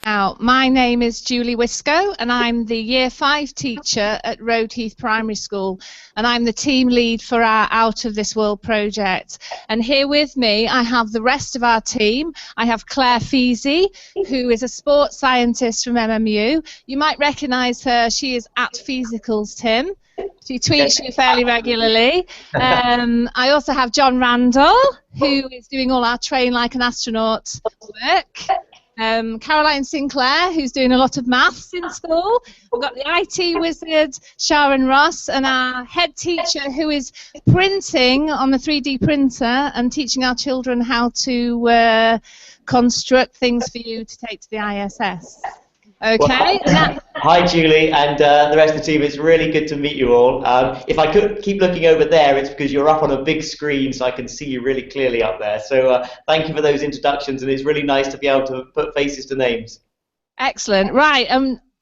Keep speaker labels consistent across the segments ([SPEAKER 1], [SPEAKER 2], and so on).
[SPEAKER 1] Now, my name is Julie Wisco, and I'm the Year 5 teacher at Rode Heath Primary School, and I'm the team lead for our Out of This World project. And here with me, I have the rest of our team. I have Claire Feasy, who is a sports scientist from MMU. You might recognise her. She is at Physicals Tim. She tweets you fairly regularly. I also have John Randall, who is doing all our Train Like an Astronaut work. Caroline Sinclair, who's doing a lot of maths in school. We've got the IT wizard, Sharon Ross, and our head teacher, who is printing on the 3D printer and teaching our children how to construct things for you to take to the ISS. Okay.
[SPEAKER 2] Well, hi, Julie, and the rest of the team. It's really good to meet you all. If I could keep looking over there, it's because you're up on a big screen, so I can see you really clearly up there. So thank you for those introductions, and it's really nice to be able to put faces to names.
[SPEAKER 1] Excellent. Right.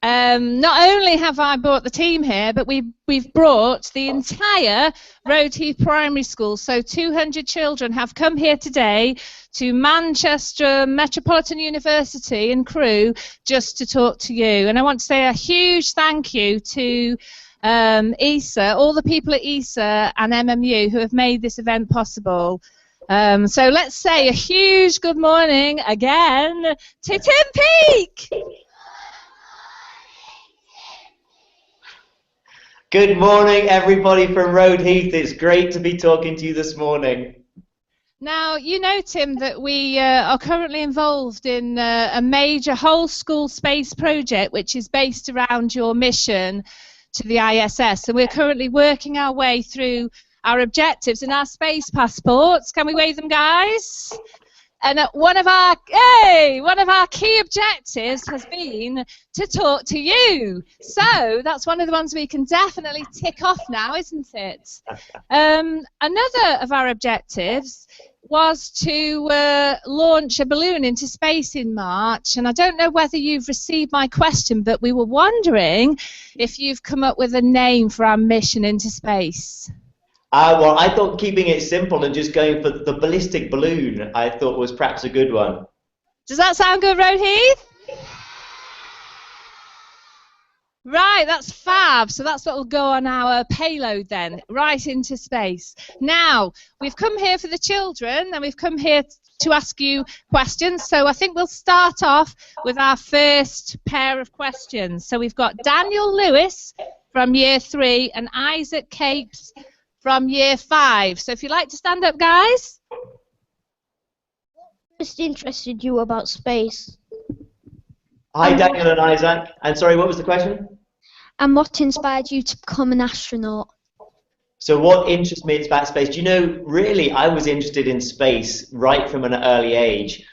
[SPEAKER 1] Not only have I brought the team here, but we've brought the entire Rode Heath Primary School. So 200 children have come here today to Manchester Metropolitan University and Crewe just to talk to you. And I want to say a huge thank you to ESA, all the people at ESA and MMU who have made this event possible. So let's say a huge good morning again to Tim Peake.
[SPEAKER 2] Good morning, everybody from Rode Heath. It's great to be talking to you this morning.
[SPEAKER 1] Now, you know, Tim, that we are currently involved in a major whole school space project which is based around your mission to the ISS. And we're currently working our way through our objectives and our space passports. Can we wave them, guys? And one of our key objectives has been to talk to you. So that's one of the ones we can definitely tick off now, isn't it? Another of our objectives was to launch a balloon into space in March. And I don't know whether you've received my question, but we were wondering if you've come up with a name for our mission into space.
[SPEAKER 2] Well, I thought keeping it simple and just going for the ballistic balloon, I thought was perhaps a good one.
[SPEAKER 1] Does that sound good, Rode Heath? Right, that's fab. So that's what will go on our payload then, right into space. Now, we've come here for the children and we've come here to ask you questions. So I think we'll start off with our first pair of questions. So we've got Daniel Lewis from Year 3 and Isaac Capes from Year 5. So if you'd like to stand up, guys.
[SPEAKER 3] What first interested you about space?
[SPEAKER 2] Hi, Daniel and Isaac. And sorry, what was the question?
[SPEAKER 3] And what inspired you to become an astronaut?
[SPEAKER 2] So what interests me about space? Do you know, really, I was interested in space right from an early age,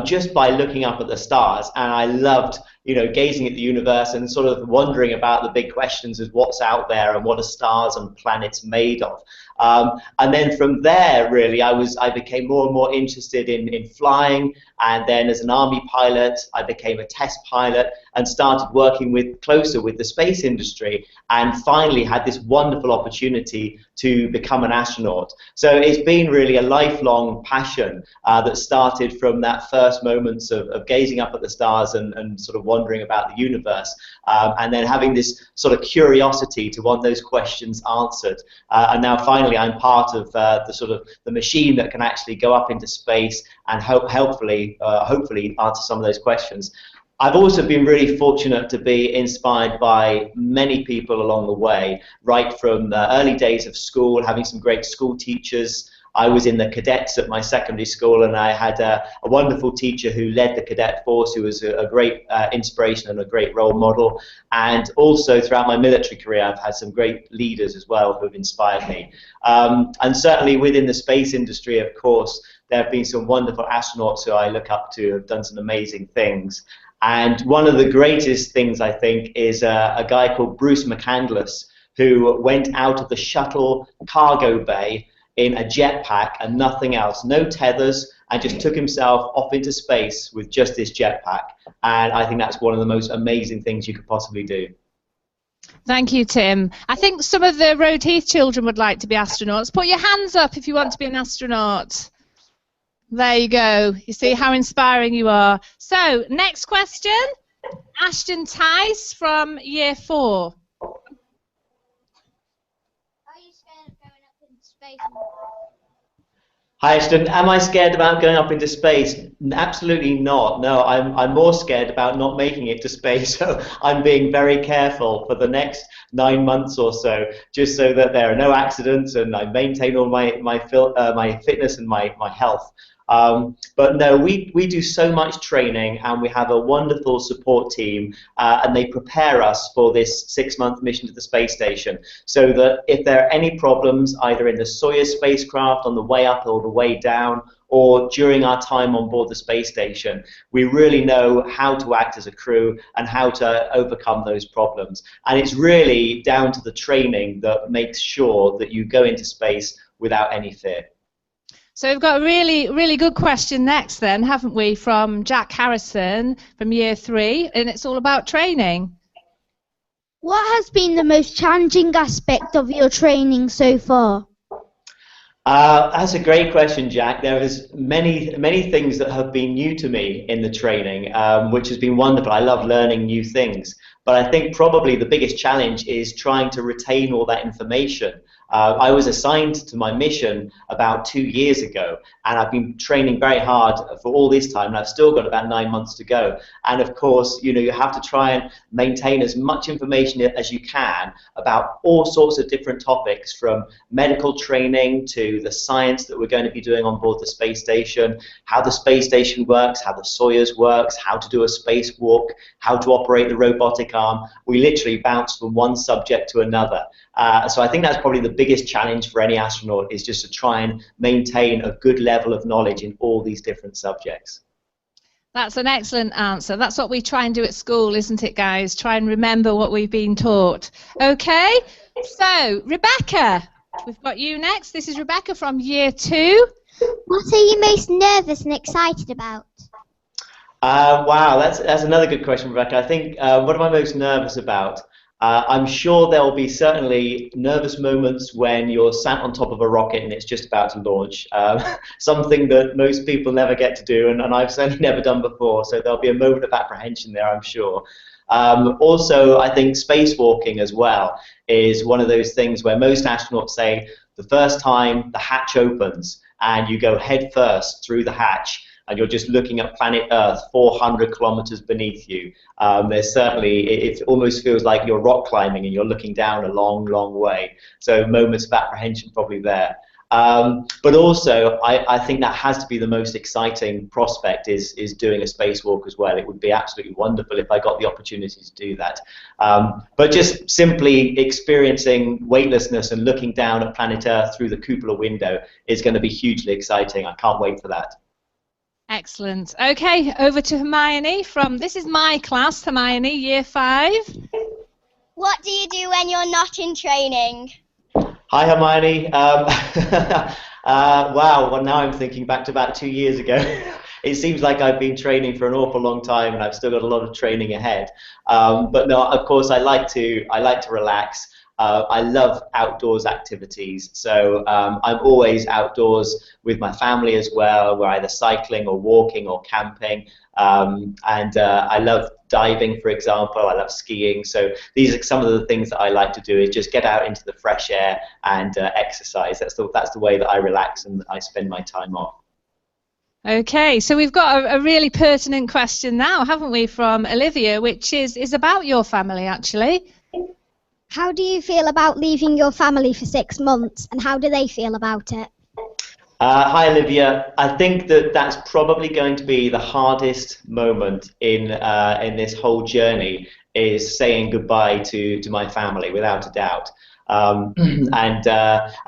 [SPEAKER 2] just by looking up at the stars, and I loved, you know, gazing at the universe and sort of wondering about the big questions of what's out there and what are stars and planets made of. And then from there, really, I became more and more interested in flying, and then as an army pilot, I became a test pilot and started working closer with the space industry, and finally had this wonderful opportunity to become an astronaut. So it's been really a lifelong passion that started from that first moments of gazing up at the stars and sort of wondering about the universe, and then having this sort of curiosity to want those questions answered. And now finally I'm part of the machine that can actually go up into space and hopefully answer some of those questions. I've also been really fortunate to be inspired by many people along the way, right from the early days of school, having some great school teachers. I was in the cadets at my secondary school, and I had a wonderful teacher who led the cadet force, who was a great inspiration and a great role model. And also throughout my military career, I've had some great leaders as well who have inspired me. And certainly within the space industry, of course, there have been some wonderful astronauts who I look up to, who have done some amazing things. And one of the greatest things, I think, is a guy called Bruce McCandless, who went out of the shuttle cargo bay in a jetpack and nothing else, no tethers, and just took himself off into space with just this jetpack. And I think that's one of the most amazing things you could possibly do.
[SPEAKER 1] Thank you, Tim. I think some of the Rode Heath children would like to be astronauts. Put your hands up if you want to be an astronaut. There you go. You see how inspiring you are. So, next question. Ashton Tice from Year 4.
[SPEAKER 3] Are you scared of going up into space?
[SPEAKER 2] Hi Ashton, am I scared about going up into space? Absolutely not. No, I'm more scared about not making it to space. So I'm being very careful for the next 9 months or so, just so that there are no accidents and I maintain all my fitness and my health. But no, we do so much training and we have a wonderful support team and they prepare us for this 6-month mission to the space station so that if there are any problems either in the Soyuz spacecraft on the way up or the way down or during our time on board the space station, we really know how to act as a crew and how to overcome those problems. And it's really down to the training that makes sure that you go into space without any fear.
[SPEAKER 1] So we've got a really good question next then, haven't we, from Jack Harrison from Year 3, and it's all about training.
[SPEAKER 3] What has been the most challenging aspect of your training so far?
[SPEAKER 2] That's a great question, Jack. There is many things that have been new to me in the training, which has been wonderful. I love learning new things. But I think probably the biggest challenge is trying to retain all that information. I was assigned to my mission about 2 years ago, and I've been training very hard for all this time, and I've still got about 9 months to go. And of course, you have to try and maintain as much information as you can about all sorts of different topics, from medical training to the science that we're going to be doing on board the space station, how the space station works, how the Soyuz works, how to do a spacewalk, how to operate the robotic arm. We literally bounce from one subject to another. So I think that's probably the biggest challenge for any astronaut, is just to try and maintain a good level of knowledge in all these different subjects.
[SPEAKER 1] That's an excellent answer. That's what we try and do at school, isn't it, guys? Try and remember what we've been taught. Okay, so Rebecca, we've got you next. This is Rebecca from Year 2.
[SPEAKER 3] What are you most nervous and excited about?
[SPEAKER 2] Wow, that's another good question, Rebecca. I think what am I most nervous about? I'm sure there will be certainly nervous moments when you're sat on top of a rocket and it's just about to launch, something that most people never get to do, and I've certainly never done before, so there'll be a moment of apprehension there, I'm sure. Also, I think spacewalking as well is one of those things where most astronauts say the first time the hatch opens and you go head first through the hatch, and you're just looking at planet Earth 400 kilometers beneath you. There's certainly, it almost feels like you're rock climbing and you're looking down a long, long way. So moments of apprehension probably there. But also, I think that has to be the most exciting prospect, is doing a spacewalk as well. It would be absolutely wonderful if I got the opportunity to do that. But just simply experiencing weightlessness and looking down at planet Earth through the cupola window is going to be hugely exciting. I can't wait for that.
[SPEAKER 1] Excellent. Okay, over to Hermione from, this is my class, Hermione, Year 5.
[SPEAKER 4] What do you do when you're not in training?
[SPEAKER 2] Hi, Hermione. Wow, well, now I'm thinking back to about 2 years ago. It seems like I've been training for an awful long time, and I've still got a lot of training ahead. But no, of course, I like to relax. I love outdoors activities, so I'm always outdoors with my family as well. We're either cycling or walking or camping, and I love diving, for example. I love skiing. So these are some of the things that I like to do, is just get out into the fresh air and exercise. That's the way that I relax and I spend my time off.
[SPEAKER 1] Okay, so we've got a really pertinent question now, haven't we, from Olivia, which is about your family, actually.
[SPEAKER 3] How do you feel about leaving your family for 6 months, and how do they feel about it?
[SPEAKER 2] Hi, Olivia. I think that that's probably going to be the hardest moment in this whole journey, is saying goodbye to my family, without a doubt. I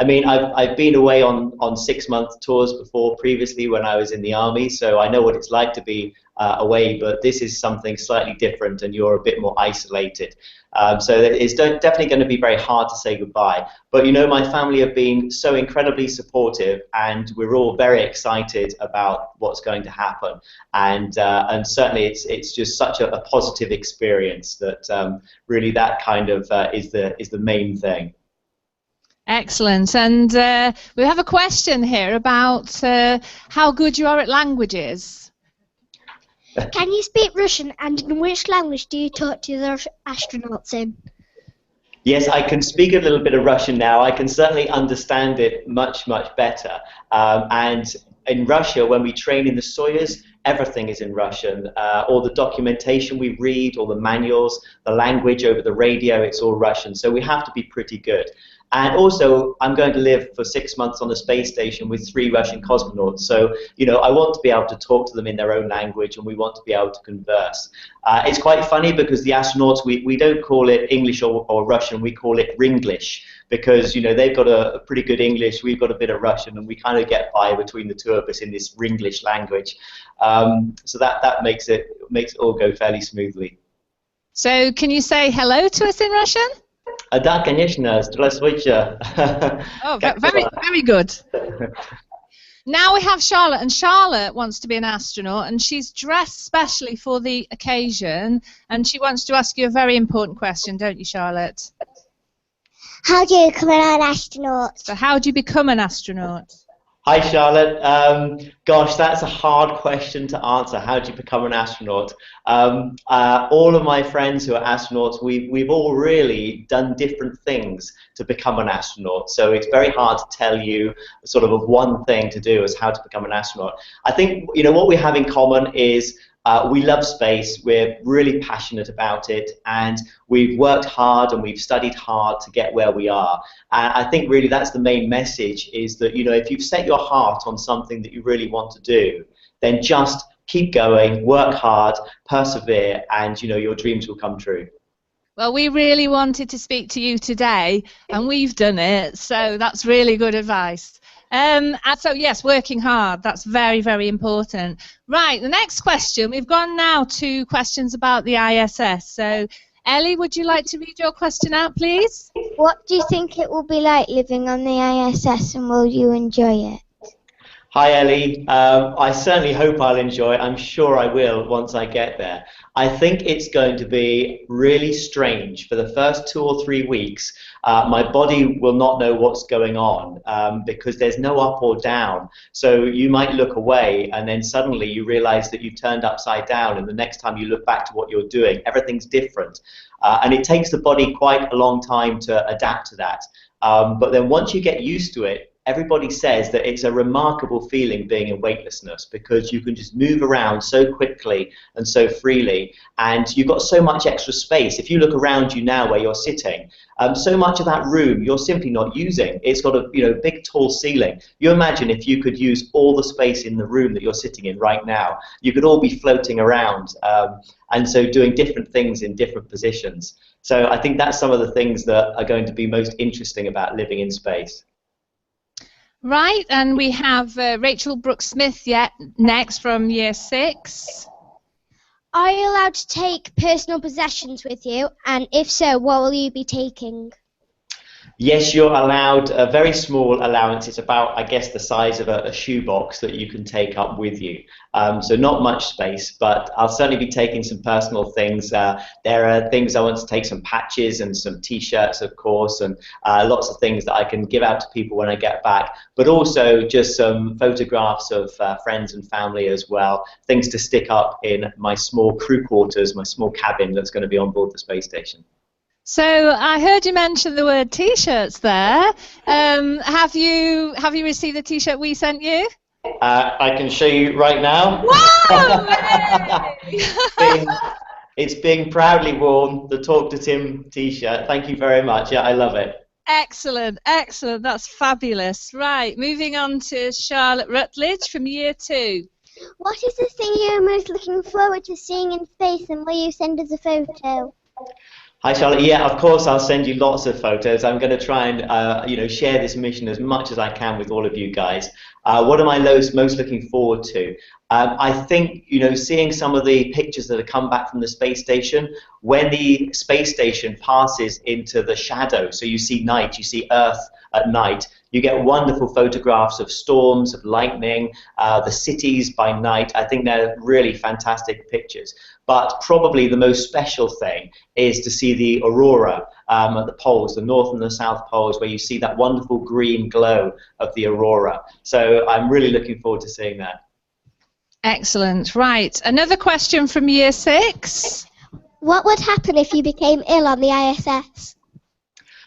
[SPEAKER 2] mean, I've been away on 6-month tours before previously when I was in the army, so I know what it's like to be away, but this is something slightly different and you're a bit more isolated. So it's definitely going to be very hard to say goodbye. But my family have been so incredibly supportive, and we're all very excited about what's going to happen. And certainly it's just such a positive experience that really that kind of is the main thing.
[SPEAKER 1] Excellent. And we have a question here about how good you are at languages.
[SPEAKER 3] Can you speak Russian, and in which language do you talk to the astronauts in?
[SPEAKER 2] Yes, I can speak a little bit of Russian now. I can certainly understand it much, much better. And in Russia, when we train in the Soyuz, everything is in Russian. All the documentation we read, all the manuals, the language over the radio, it's all Russian. So we have to be pretty good. And also, I'm going to live for 6 months on the space station with 3 Russian cosmonauts. So, you know, I want to be able to talk to them in their own language, and we want to be able to converse. It's quite funny because the astronauts, we don't call it English or Russian, we call it Ringlish, because, you know, they've got a pretty good English, we've got a bit of Russian, and we kind of get by between the two of us in this Ringlish language. So that makes it all go fairly smoothly.
[SPEAKER 1] So can you say hello to us in Russian?
[SPEAKER 2] Да, конечно. Здравствуйте.
[SPEAKER 1] Oh, very, very good. Now we have Charlotte, and Charlotte wants to be an astronaut, and she's dressed specially for the occasion, and she wants to ask you a very important question, don't you, Charlotte?
[SPEAKER 4] How do you become an astronaut?
[SPEAKER 1] So how do you become an astronaut?
[SPEAKER 2] Hi, Charlotte. Gosh, that's a hard question to answer. How do you become an astronaut? All of my friends who are astronauts, we've all really done different things to become an astronaut. So it's very hard to tell you sort of one thing to do as how to become an astronaut. I think, you know, what we have in common is we love space, we're really passionate about it, and we've worked hard and we've studied hard to get where we are. And I think really that's the main message, is that, you know, if you've set your heart on something that you really want to do, then just keep going, work hard, persevere, and, you know, your dreams will come true.
[SPEAKER 1] Well, we really wanted to speak to you today, and we've done it, so that's really good advice. And so, yes, working hard, that's very, very important. Right, the next question, we've gone now to questions about the ISS. So, Ellie, would you like to read your question out, please?
[SPEAKER 5] What do you think it will be like living on the ISS, and will you enjoy it?
[SPEAKER 2] Hi, Ellie. I certainly hope I'll enjoy it. I'm sure I will once I get there. I think it's going to be really strange. For the first 2 or 3 weeks, my body will not know what's going on because there's no up or down. So you might look away and then suddenly you realize that you've turned upside down, and the next time you look back to what you're doing, everything's different. And it takes the body quite a long time to adapt to that. But then once you get used to it, everybody says that it's a remarkable feeling being in weightlessness, because you can just move around so quickly and so freely, and you've got so much extra space. If you look around you now where you're sitting, so much of that room you're simply not using. It's got a big tall ceiling. You imagine if you could use all the space in the room that you're sitting in right now, you could all be floating around and so doing different things in different positions. So I think that's some of the things that are going to be most interesting about living in space.
[SPEAKER 1] Right, and we have Rachel Brooks-Smith next from Year 6.
[SPEAKER 3] Are you allowed to take personal possessions with you? And if so, what will you be taking?
[SPEAKER 2] Yes, you're allowed a very small allowance. It's about, I guess, the size of a shoebox that you can take up with you. So not much space, but I'll certainly be taking some personal things. There are things I want to take, some patches and some T-shirts, of course, and lots of things that I can give out to people when I get back, but also just some photographs of friends and family as well, things to stick up in my small crew quarters, my small cabin that's going to be on board the space station.
[SPEAKER 1] So I heard you mention the word T-shirts there. Have you received the T-shirt we sent you?
[SPEAKER 2] I can show you right now.
[SPEAKER 1] Wow!
[SPEAKER 2] It's being proudly worn, the Talk to Tim T-shirt. Thank you very much. Yeah, I love it.
[SPEAKER 1] Excellent, excellent. That's fabulous. Right, moving on to Charlotte Rutledge from Year 2.
[SPEAKER 5] What is the thing you're most looking forward to seeing in space, and will you send us a photo?
[SPEAKER 2] Hi, Charlotte. Yeah, of course, I'll send you lots of photos. I'm going to try and share this mission as much as I can with all of you guys. What am I most looking forward to? I think, seeing some of the pictures that have come back from the space station, when the space station passes into the shadow, so you see night, you see Earth at night, you get wonderful photographs of storms, of lightning, the cities by night. I think they're really fantastic pictures. But probably the most special thing is to see the aurora. at the poles, the north and the south poles, where you see that wonderful green glow of the aurora. So I'm really looking forward to seeing that.
[SPEAKER 1] Excellent. Right, another question from Year 6.
[SPEAKER 5] What would happen if you became ill on the ISS?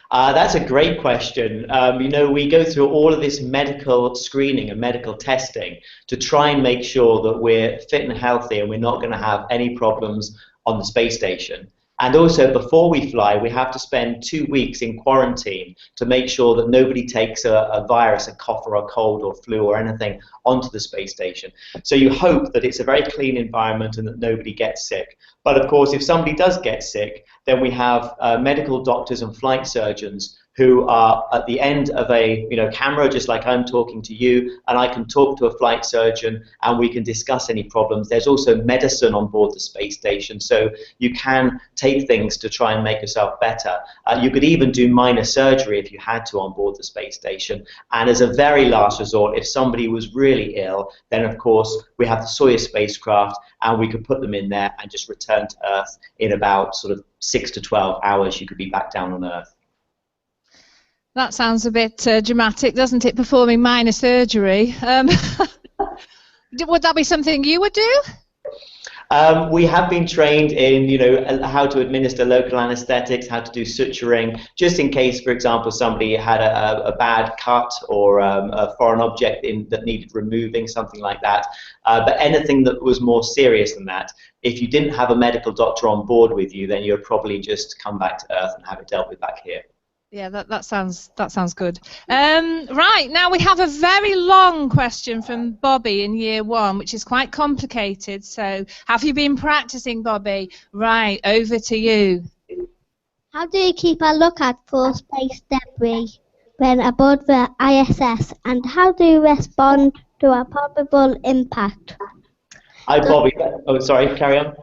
[SPEAKER 2] That's a great question. You know, we go through all of this medical screening and medical testing to try and make sure that we're fit and healthy and we're not going to have any problems on the space station. And also, before we fly, we have to spend 2 weeks in quarantine to make sure that nobody takes a virus, a cough or a cold or flu or anything onto the space station. So you hope that it's a very clean environment and that nobody gets sick. But of course, if somebody does get sick, then we have medical doctors and flight surgeons who are at the end of a camera, just like I'm talking to you, and I can talk to a flight surgeon and we can discuss any problems. There's also medicine on board the space station, so you can take things to try and make yourself better. You could even do minor surgery if you had to on board the space station. And as a very last resort, if somebody was really ill, then of course we have the Soyuz spacecraft and we could put them in there and just return to Earth in about sort of 6 to 12 hours. You could be back down on Earth.
[SPEAKER 1] That sounds a bit dramatic, doesn't it, performing minor surgery? Would that be something you would do?
[SPEAKER 2] We have been trained in, how to administer local anesthetics, how to do suturing, just in case, for example, somebody had a bad cut or a foreign object that needed removing, something like that. But anything that was more serious than that, if you didn't have a medical doctor on board with you, then you'd probably just come back to Earth and have it dealt with back here.
[SPEAKER 1] Yeah, that sounds good. Right, now we have a very long question from Bobby in Year 1, which is quite complicated. So, have you been practicing, Bobby? Right, over to you.
[SPEAKER 5] How do you keep a lookout for space debris when aboard the ISS, and how do you respond to a probable impact?
[SPEAKER 2] Hi, Bobby. Oh, sorry, carry on.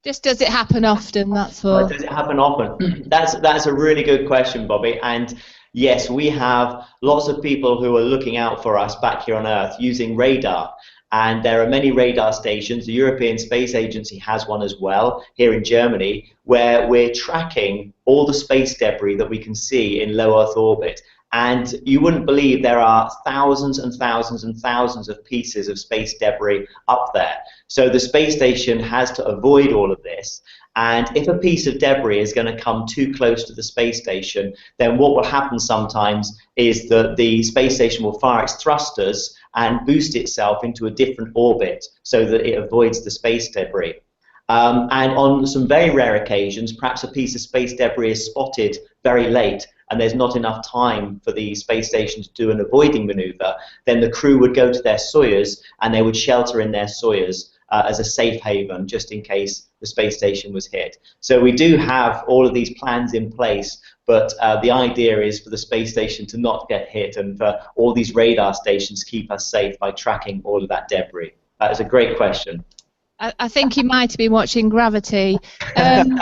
[SPEAKER 1] Just does it happen often, that's all.
[SPEAKER 2] Does it happen often? That's a really good question, Bobby. And yes, we have lots of people who are looking out for us back here on Earth using radar. And there are many radar stations. The European Space Agency has one as well here in Germany, where we're tracking all the space debris that we can see in low Earth orbit. And you wouldn't believe there are thousands and thousands and thousands of pieces of space debris up there. So the space station has to avoid all of this. And if a piece of debris is going to come too close to the space station, then what will happen sometimes is that the space station will fire its thrusters and boost itself into a different orbit so that it avoids the space debris. And on some very rare occasions, perhaps a piece of space debris is spotted very late and there's not enough time for the space station to do an avoiding maneuver, then the crew would go to their Soyuz and they would shelter in their Soyuz as a safe haven just in case the space station was hit. So we do have all of these plans in place, but the idea is for the space station to not get hit and for all these radar stations keep us safe by tracking all of that debris. That is a great question.
[SPEAKER 1] I think you might have been watching Gravity. When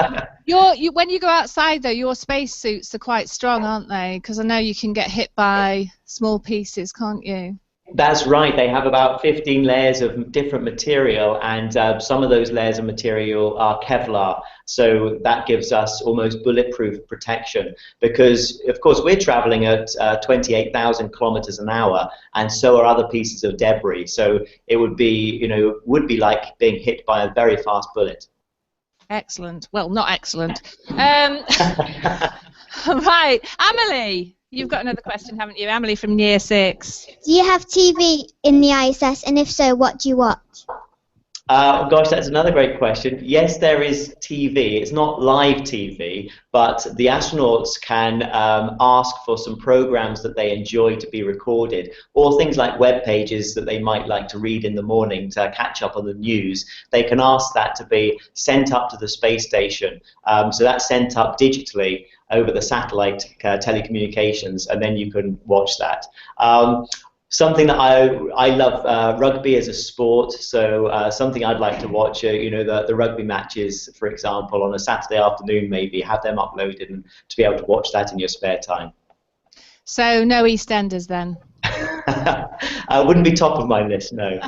[SPEAKER 1] you go outside, though, your space suits are quite strong, aren't they? Because I know you can get hit by small pieces, can't you?
[SPEAKER 2] That's right. They have about 15 layers of different material, and some of those layers of material are Kevlar. So that gives us almost bulletproof protection because, of course, we're traveling at 28,000 kilometers an hour, and so are other pieces of debris. So it would be, like being hit by a very fast bullet.
[SPEAKER 1] Excellent. Well, not excellent. Right, Amelie. You've got another question, haven't you? Emily from Year 6.
[SPEAKER 5] Do you have TV in the ISS, and if so, what do you watch?
[SPEAKER 2] Gosh, that's another great question. Yes, there is TV. It's not live TV, but the astronauts can ask for some programs that they enjoy to be recorded, or things like web pages that they might like to read in the morning to catch up on the news. They can ask that to be sent up to the space station. So that's sent up digitally over the satellite telecommunications, and then you can watch that. Something that I love, rugby as a sport, so something I'd like to watch, the rugby matches, for example, on a Saturday afternoon maybe, have them uploaded and to be able to watch that in your spare time.
[SPEAKER 1] So no EastEnders then?
[SPEAKER 2] Wouldn't be top of my list, no.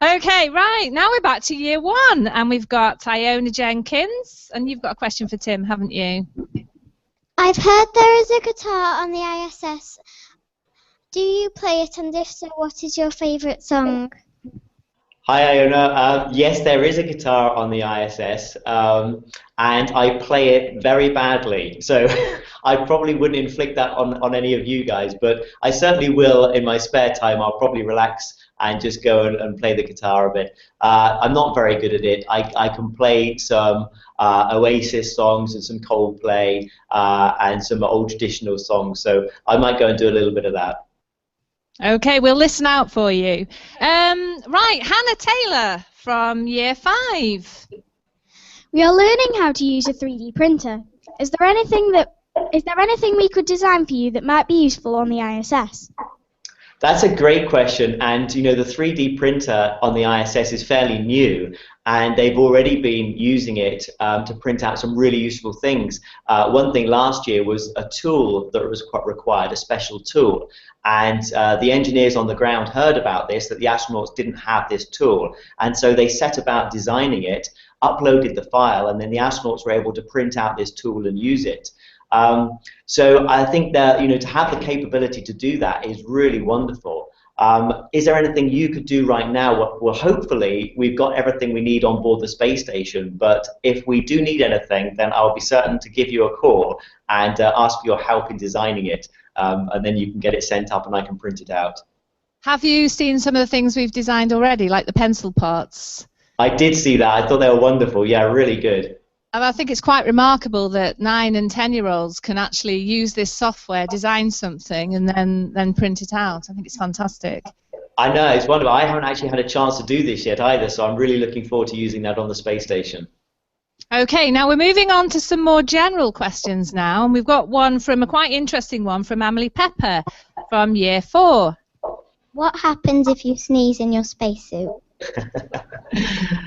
[SPEAKER 1] Okay, right, now we're back to year 1, and we've got Iona Jenkins, and you've got a question for Tim, haven't you?
[SPEAKER 3] I've heard there is a guitar on the ISS. Do you play it, and if so, what is your favourite song?
[SPEAKER 2] Hi, Iona. Yes, there is a guitar on the ISS, and I play it very badly. So I probably wouldn't inflict that on any of you guys, but I certainly will in my spare time. I'll probably relax and just go and play the guitar a bit. I'm not very good at it. I can play some Oasis songs and some Coldplay and some old traditional songs, so I might go and do a little bit of that.
[SPEAKER 1] Okay, we'll listen out for you. Right, Hannah Taylor from year 5.
[SPEAKER 6] We are learning how to use a 3D printer. Is there anything we could design for you that might be useful on the ISS?
[SPEAKER 2] That's a great question, and you know, the 3D printer on the ISS is fairly new, and they've already been using it to print out some really useful things. One thing last year was a tool that was quite required, a special tool, and the engineers on the ground heard about this, that the astronauts didn't have this tool, and so they set about designing it, uploaded the file, and then the astronauts were able to print out this tool and use it. So I think that, you know, to have the capability to do that is really wonderful. Is there anything you could do right now? Well, hopefully we've got everything we need on board the space station, but if we do need anything, then I'll be certain to give you a call and ask for your help in designing it, and then you can get it sent up and I can print it out.
[SPEAKER 1] Have you seen some of the things we've designed already, like the pencil parts?
[SPEAKER 2] I did see that. I thought they were wonderful. Yeah, really good.
[SPEAKER 1] And I think it's quite remarkable that 9- and 10-year-olds can actually use this software, design something, and then print it out. I think it's fantastic.
[SPEAKER 2] I know, it's wonderful. I haven't actually had a chance to do this yet either, so I'm really looking forward to using that on the space station.
[SPEAKER 1] Okay, now we're moving on to some more general questions now, and we've got one from a quite interesting one from Emily Pepper from year 4.
[SPEAKER 3] What happens if you sneeze in your spacesuit?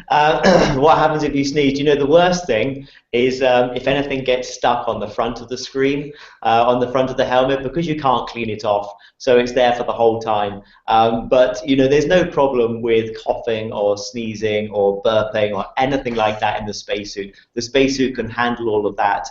[SPEAKER 2] What happens if you sneeze? You know, the worst thing is if anything gets stuck on the front of the screen, on the front of the helmet, because you can't clean it off, so it's there for the whole time. But you know, there's no problem with coughing or sneezing or burping or anything like that in the spacesuit. The spacesuit can handle all of that.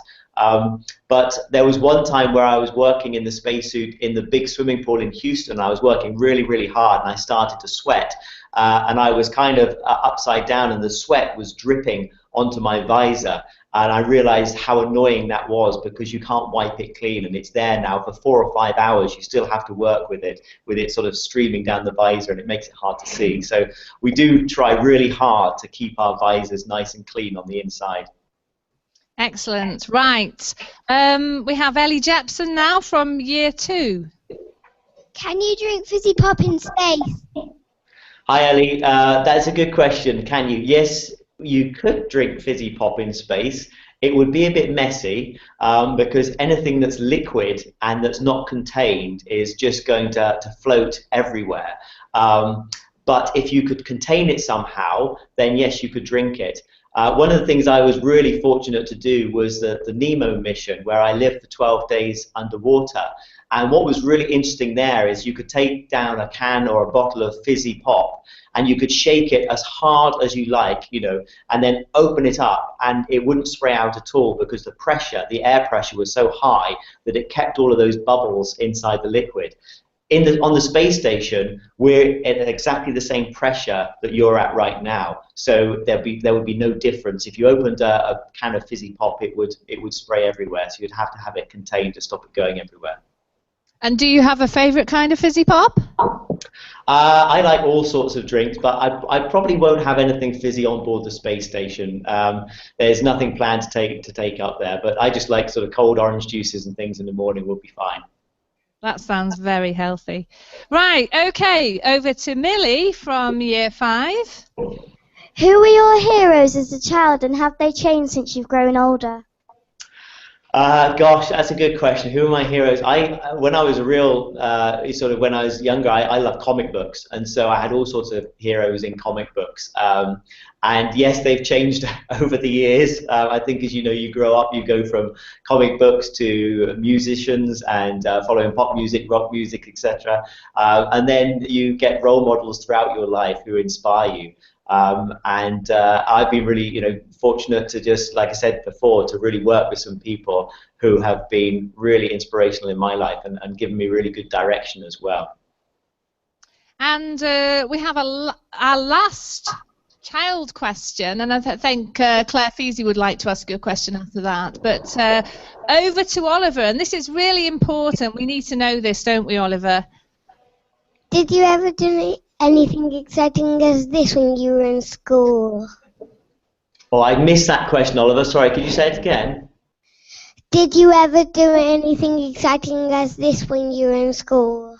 [SPEAKER 2] But there was one time where I was working in the spacesuit in the big swimming pool in Houston. I was working really, really hard, and I started to sweat. And I was kind of upside down, and the sweat was dripping onto my visor. And I realized how annoying that was, because you can't wipe it clean, and it's there now for 4 or 5 hours. You still have to work with it sort of streaming down the visor, and it makes it hard to see. So we do try really hard to keep our visors nice and clean on the inside.
[SPEAKER 1] Excellent. Right. We have Ellie Jepson now from year 2.
[SPEAKER 3] Can you drink fizzy pop in space?
[SPEAKER 2] Hi, Ellie. That's a good question. Can you? Yes, you could drink fizzy pop in space. It would be a bit messy because anything that's liquid and that's not contained is just going to float everywhere. But if you could contain it somehow, then yes, you could drink it. One of the things I was really fortunate to do was the Nemo mission, where I lived for 12 days underwater. And what was really interesting there is you could take down a can or a bottle of fizzy pop, and you could shake it as hard as you like, you know, and then open it up, and it wouldn't spray out at all, because the pressure, the air pressure, was so high that it kept all of those bubbles inside the liquid. On the space station, we're at exactly the same pressure that you're at right now, so there would be no difference. If you opened a can of fizzy pop, it would spray everywhere, so you'd have to have it contained to stop it going everywhere.
[SPEAKER 1] And do you have a favourite kind of fizzy pop?
[SPEAKER 2] I like all sorts of drinks, but I probably won't have anything fizzy on board the space station. There's nothing planned to take up there, but I just like sort of cold orange juices and things in the morning will be fine.
[SPEAKER 1] That sounds very healthy. Right, okay, over to Millie from year 5.
[SPEAKER 3] Who were your heroes as a child, and have they changed since you've grown older?
[SPEAKER 2] Gosh, that's a good question. Who are my heroes? When I was when I was younger, I loved comic books, and so I had all sorts of heroes in comic books. And yes, they've changed over the years. I think as you know, you grow up, you go from comic books to musicians and following pop music, rock music, etc. And then you get role models throughout your life who inspire you. I've been really, fortunate to just, like I said before, to really work with some people who have been really inspirational in my life and given me really good direction as well. And
[SPEAKER 1] we have our last child question, and I think Claire Feasy would like to ask you a question after that. But over to Oliver, and this is really important. We need to know this, don't we, Oliver?
[SPEAKER 3] Did you ever do anything exciting as this when you were in school?
[SPEAKER 2] Oh, I missed that question, Oliver. Sorry, could you say it again?
[SPEAKER 3] Did you ever do anything exciting as this when you were in school?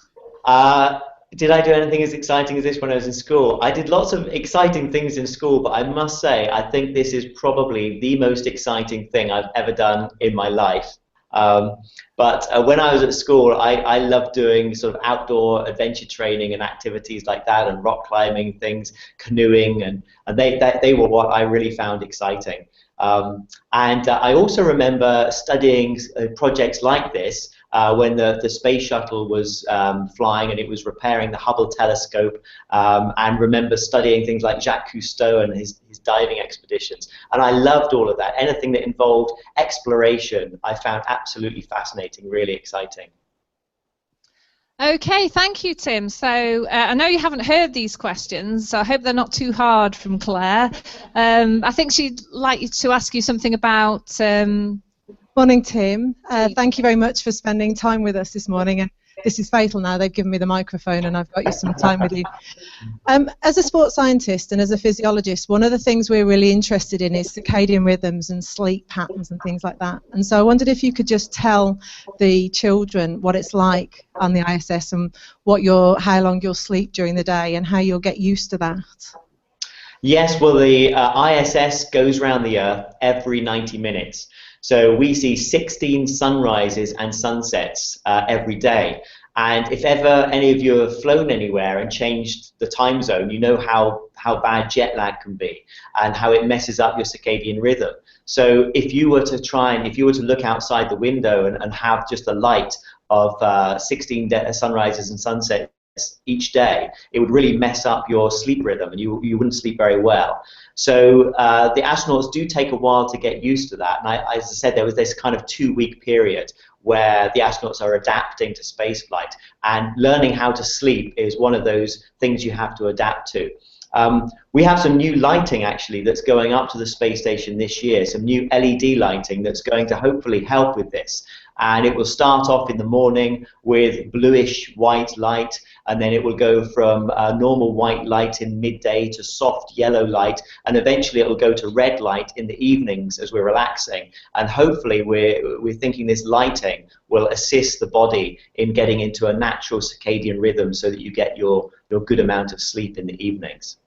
[SPEAKER 2] Did I do anything as exciting as this when I was in school? I did lots of exciting things in school, but I must say, I think this is probably the most exciting thing I've ever done in my life. But when I was at school, I loved doing sort of outdoor adventure training and activities like that, and rock climbing things, canoeing, and they were what I really found exciting. I also remember studying projects like this when the space shuttle was flying and it was repairing the Hubble telescope, and remember studying things like Jacques Cousteau and his diving expeditions. And I loved all of that. Anything that involved exploration I found absolutely fascinating, really exciting.
[SPEAKER 1] Okay, thank you, Tim. So I know you haven't heard these questions, so I hope they're not too hard from Claire. I think she'd like to ask you something about...
[SPEAKER 7] Morning, Tim. Thank you very much for spending time with us this morning. And this is fatal now. They've given me the microphone and I've got you some time with you. As a sports scientist and as a physiologist, one of the things we're really interested in is circadian rhythms and sleep patterns and things like that. And so I wondered if you could just tell the children what it's like on the ISS and how long you'll sleep during the day and how you'll get used to that.
[SPEAKER 2] Yes, well, the ISS goes around the Earth every 90 minutes. So we see 16 sunrises and sunsets every day. And if ever any of you have flown anywhere and changed the time zone, you know how bad jet lag can be and how it messes up your circadian rhythm. So if you were to look outside the window and have just a light of 16 sunrises and sunsets each day, it would really mess up your sleep rhythm and you wouldn't sleep very well. So the astronauts do take a while to get used to that. And as I said, there was this kind of 2-week period where the astronauts are adapting to spaceflight, and learning how to sleep is one of those things you have to adapt to. We have some new lighting actually that's going up to the space station this year, some new LED lighting that's going to hopefully help with this. And it will start off in the morning with bluish white light, and then it will go from normal white light in midday to soft yellow light, and eventually it will go to red light in the evenings as we're relaxing. And hopefully we're thinking this lighting will assist the body in getting into a natural circadian rhythm so that you get your good amount of sleep in the evenings.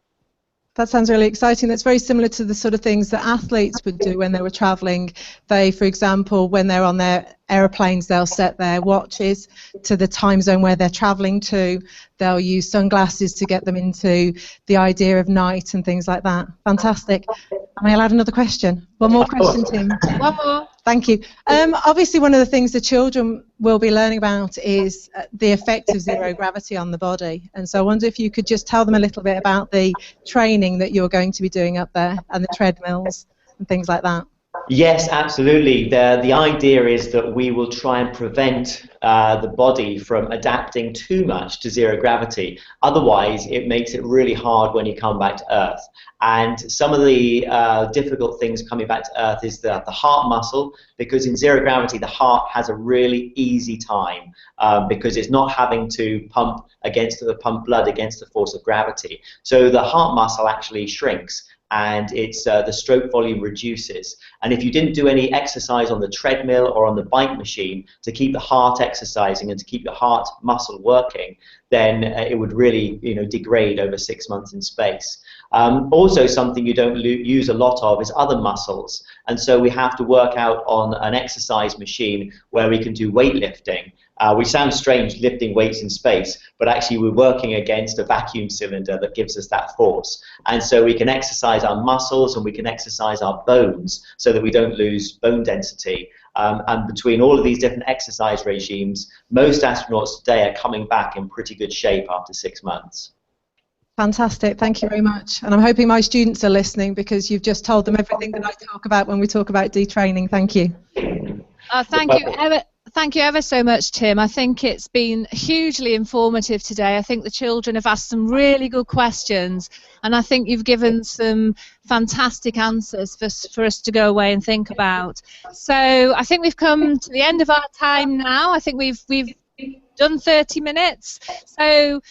[SPEAKER 7] That sounds really exciting. That's very similar to the sort of things that athletes would do when they were travelling. They, for example, when they're on their aeroplanes, they'll set their watches to the time zone where they're travelling to. They'll use sunglasses to get them into the idea of night and things like that. Fantastic. Am I allowed another question? One more question, Tim.
[SPEAKER 1] One more.
[SPEAKER 7] Thank you. Obviously, one of the things the children will be learning about is the effect of zero gravity on the body. And so I wonder if you could just tell them a little bit about the training that you're going to be doing up there and the treadmills and things like that.
[SPEAKER 2] Yes, absolutely. The idea is that we will try and prevent the body from adapting too much to zero gravity. Otherwise, it makes it really hard when you come back to Earth. And some of the difficult things coming back to Earth is the heart muscle, because in zero gravity, the heart has a really easy time because it's not having to pump blood against the force of gravity. So the heart muscle actually shrinks, and the stroke volume reduces. And if you didn't do any exercise on the treadmill or on the bike machine to keep the heart exercising and to keep your heart muscle working, then it would really degrade over 6 months in space. Also, something you don't use a lot of is other muscles, and so we have to work out on an exercise machine where we can do weightlifting We sound strange lifting weights in space, but actually we're working against a vacuum cylinder that gives us that force. And so we can exercise our muscles and we can exercise our bones so that we don't lose bone density. And between all of these different exercise regimes, most astronauts today are coming back in pretty good shape after 6 months.
[SPEAKER 7] Fantastic, thank you very much. And I'm hoping my students are listening because you've just told them everything that I talk about when we talk about detraining. Thank you.
[SPEAKER 1] Thank you ever so much, Tim. I think it's been hugely informative today. I think the children have asked some really good questions, and I think you've given some fantastic answers for us to go away and think about. So I think we've come to the end of our time now. I think we've done 30 minutes. So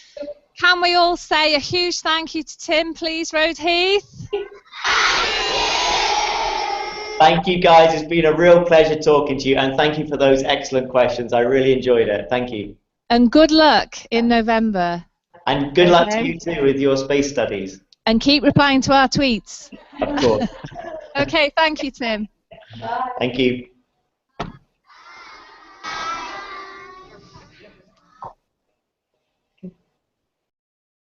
[SPEAKER 1] can we all say a huge thank you to Tim, please, Rode Heath?
[SPEAKER 2] Thank you, guys. It's been a real pleasure talking to you, and thank you for those excellent questions. I really enjoyed it. Thank you.
[SPEAKER 1] And good luck in November.
[SPEAKER 2] And good luck to you too with your space studies.
[SPEAKER 1] And keep replying to our tweets.
[SPEAKER 2] Of course.
[SPEAKER 1] Okay, thank you, Tim.
[SPEAKER 2] Thank you.